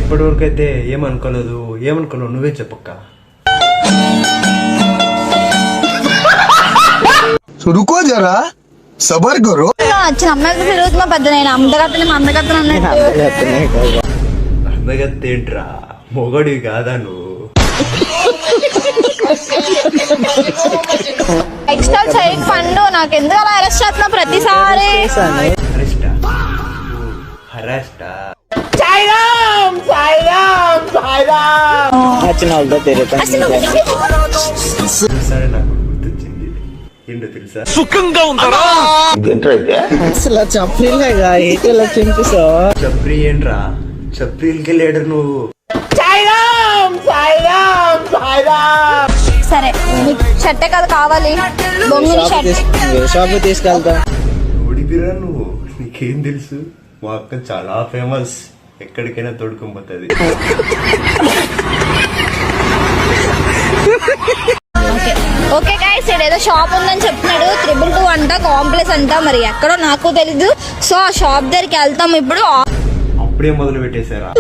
ఇప్పటి వరకు అయితే ఏమనుకోలేదు. ఏమనుకున్నావు నువ్వే చెప్పక్క. रुको जरा सबर करो. వచ్చిన అమ్మాయికి తిరుగుతున్నా పెద్ద నేను అందగత్తను అన్నట్టు. అందగత్త ఏంట్రా, మొగడివి కాదా నువ్వు? ఎక్స్ట్రా చేయకు పండు, నాకు ఎందుకు అలా అరెస్ట్ చేస్తున్నావు ప్రతిసారి? హరాస్టా సరే, నాకు గుర్తొచ్చింది. ఏంటో తెలుసా? సుఖంగా ఉంటారా? అసలు చప్రీలేగా ఏంటి చింపిస్తావు? చప్రీ ఏంట్రా, చప్రీలకి లేడు నువ్వు. సరే నీకు షర్టే కదా కావాలి, బొంగిని షర్ట్. షాప్ తీసుకెళ్తా. ఓడిపిరా నువ్వు, నీకేం తెలుసు? మా అక్క చాలా ఫేమస్, ఎక్కడికైనా తోడుకుపోతుంది. ఓకే గైస్, ఏదో షాప్ ఉందని చెప్తున్నాడు, 222 అంట, కాంప్లెక్స్ అంట, మరి ఎక్కడో నాకు తెలీదు. సో ఆ షాప్ దగ్గరికి వెళ్తాం ఇప్పుడు. అప్పుడే మొదలు పెట్టేశారా?